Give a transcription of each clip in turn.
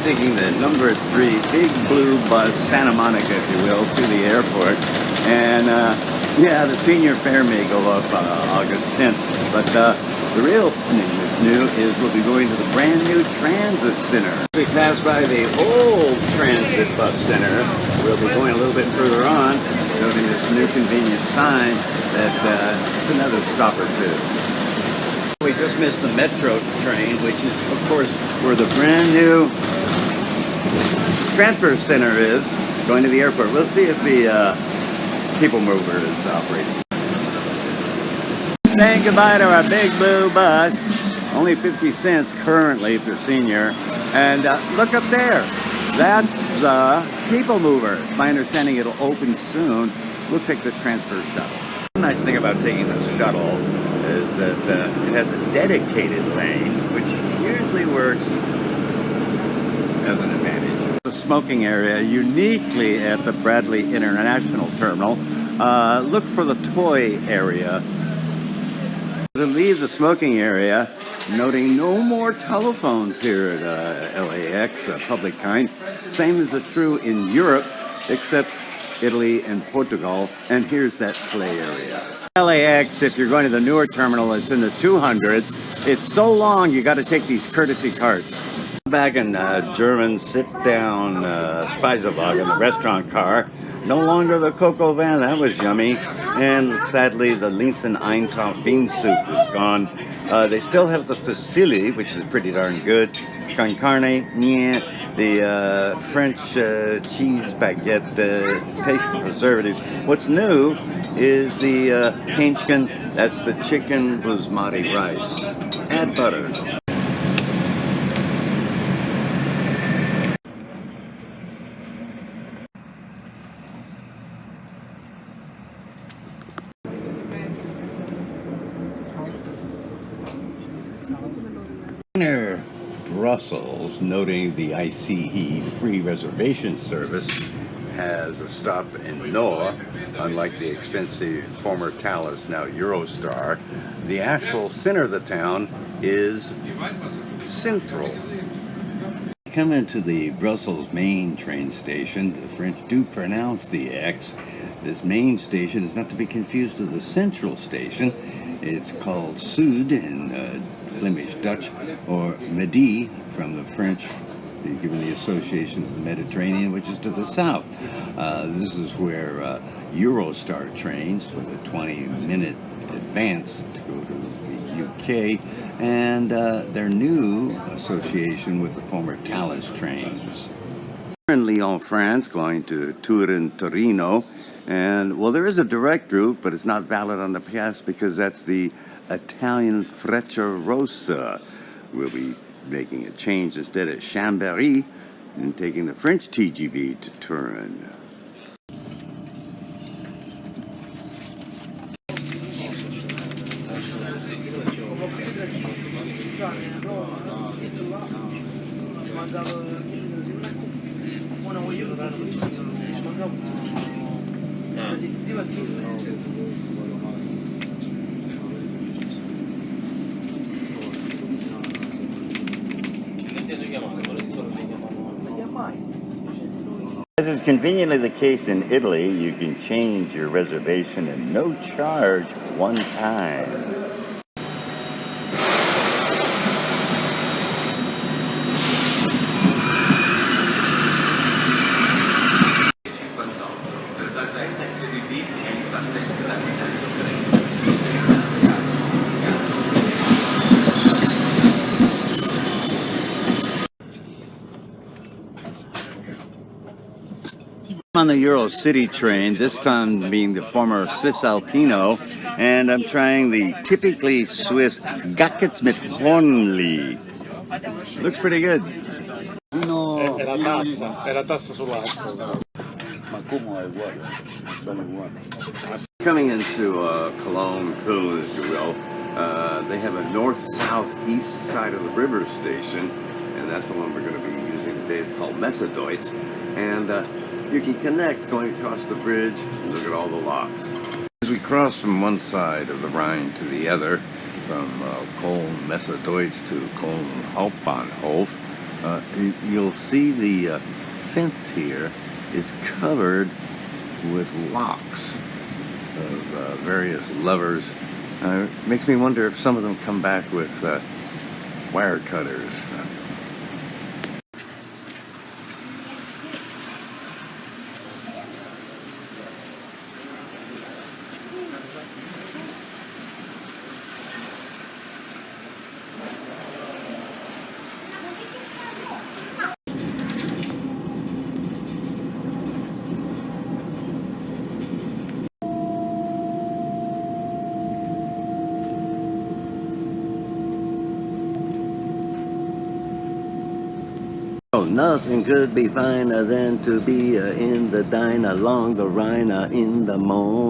taking the number 3 big blue bus, Santa Monica, if you will, to the airport. And yeah, the senior fare may go up August 10th, but the real thing that's new is we'll be going to the brand new transit center. We pass by the old transit bus center. We'll be going a little bit further on, noting this new convenient sign that it's another stop or two. We just missed the metro train, which is, of course, where the brand new transfer center is, going to the airport. We'll see if the people mover is operating. Saying goodbye to our big blue bus. Only 50 cents currently if you're senior. And look up there. That's the people mover. My understanding it'll open soon. We'll take the transfer shuttle. The nice thing about taking the shuttle is that it has a dedicated lane, which usually works as an advantage. The smoking area, uniquely at the Bradley International Terminal. Look for the toy area. To leave the smoking area, noting no more telephones here at LAX, public kind. Same is true in Europe, except Italy and Portugal. And here's that play area. LAX, if you're going to the newer terminal, it's in the 200s. It's so long, you got to take these courtesy carts. Back in German sit-down Speisewagen, the restaurant car. No longer the cocoa van, that was yummy. And sadly, the Linsen Eintopf bean soup is gone. They still have the fusilli, which is pretty darn good. Con carne, yeah. The French cheese baguette, taste the preservatives. What's new is the Hähnchen, that's the chicken basmati rice. Add butter. Inner Brussels, noting the ICE free reservation service, has a stop in Noah, unlike the expensive former Thalys, now Eurostar. The actual center of the town is central. Come into the Brussels main train station. The French do pronounce the X. This main station is not to be confused with the central station. It's called Sud in Flemish Dutch, or Midi from the French, given the association with the Mediterranean, which is to the south. This is where Eurostar trains with a 20-minute advance to go to the UK, and their new association with the former Thalys trains. We're in Lyon, France, going to Turin, Torino, and well, there is a direct route, but it's not valid on the pass because that's the Italian Frecciarossa. We'll be making a change instead at Chambéry and taking the French TGV to Turin. As is conveniently the case in Italy, you can change your reservation at no charge one time. I'm on the Eurocity train, this time being the former Cisalpino, and I'm trying the typically Swiss Gackets mit Hornli. Looks pretty good. È la tassa sull'acqua. Ma come è uguale? Sono uguali. Coming into Cologne, as you will, they have a north-south-east side of the river station, and that's the one we're going to be using today. It's called Messedeutsch, and you can connect going across the bridge and look at all the locks. As we cross from one side of the Rhine to the other, from Köln Messedeutsch to Köln Hauptbahnhof, You'll see the fence here is covered with locks of various levers. Makes me wonder if some of them come back with wire cutters. Oh, nothing could be finer than to be in the diner along the Rhine in the morning.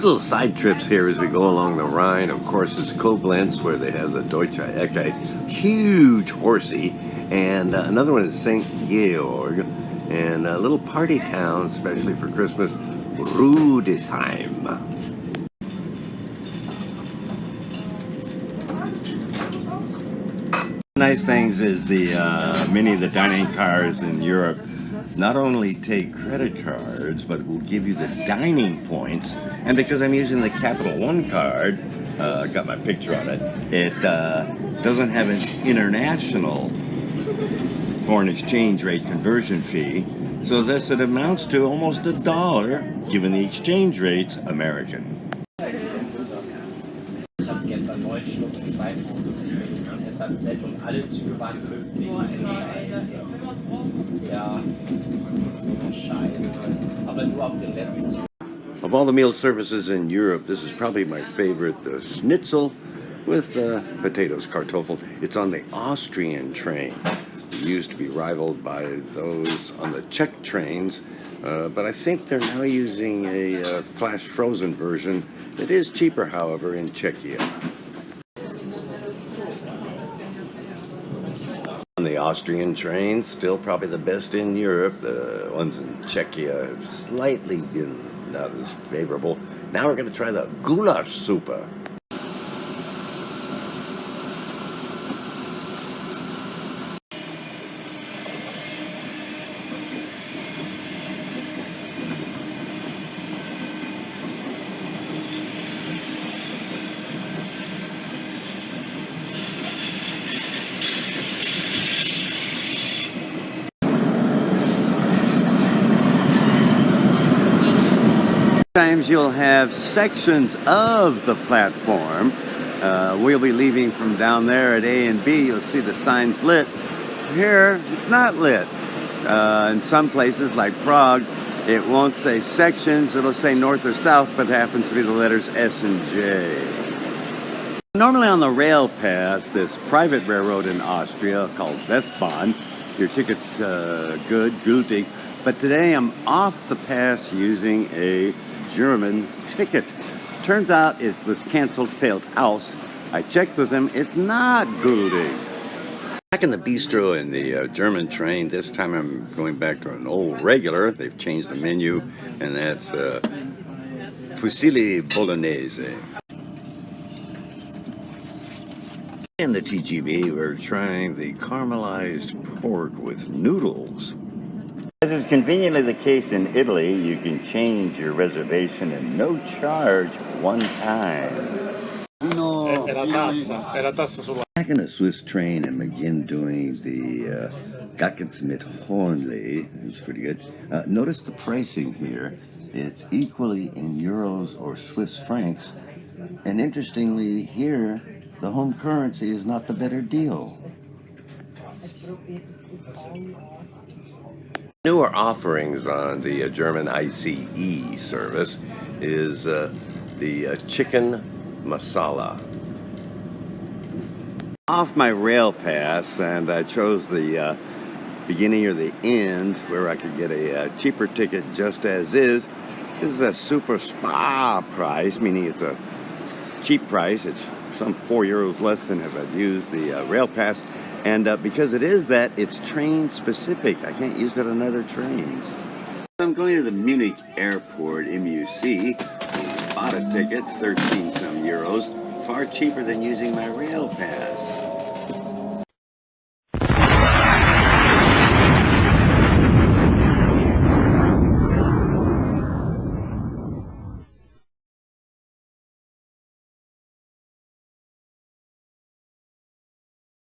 Little side trips here as we go along the Rhine. Of course, it's Koblenz, where they have the Deutsche Ecke, huge horsey, and another one is St. Georg, and a little party town, especially for Christmas, Rudesheim. Nice things is many of the dining cars in Europe not only take credit cards, but will give you the dining points. And because I'm using the Capital One card, got my picture on it, it doesn't have an international foreign exchange rate conversion fee. So thus it amounts to almost $1, given the exchange rate's American. Gestern 9 Stunden 52 Minuten SAZ und alle Züge waren pünktlich. Scheiße. Ja, so ein Scheiß. Aber nur auf den letzten Zug. Of all the meal services in Europe, this is probably my favorite, the schnitzel with potatoes, Kartoffel. It's on the Austrian train. It used to be rivaled by those on the Czech trains, but I think they're now using a flash frozen version. It is cheaper, however, in Czechia. On the Austrian trains, still probably the best in Europe. The ones in Czechia have slightly been not as favorable. Now we're going to try the goulash soup. Sometimes you'll have sections of the platform. We'll be leaving from down there at A and B. You'll see the signs lit. Here, it's not lit. In some places like Prague, it won't say sections. It'll say north or south, but it happens to be the letters S and J. Normally on the rail pass, this private railroad in Austria called Westbahn, your ticket's good, gültig. But today I'm off the pass using a German ticket. Turns out it was canceled, failed aus. I checked with them, it's not gültig. Back in the bistro in the German train, this time I'm going back to an old regular. They've changed the menu, and that's fusilli bolognese. In the TGV, we're trying the caramelized pork with noodles. As is conveniently the case in Italy, you can change your reservation at no charge one time. Back in a Swiss train, I'm again doing the Gackens mit Hornli. It's pretty good. Notice the pricing here. It's equally in euros or Swiss francs. And interestingly, here, the home currency is not the better deal. Newer offerings on the German ICE service is the chicken masala. Off my rail pass, and I chose the beginning or the end where I could get a cheaper ticket just as is. This is a super spa price, meaning it's a cheap price. It's some €4 less than if I'd used the rail pass. And because it is that, it's train specific. I can't use it on other trains. I'm going to the Munich airport, MUC, bought a ticket, 13 some euros, far cheaper than using my rail pass.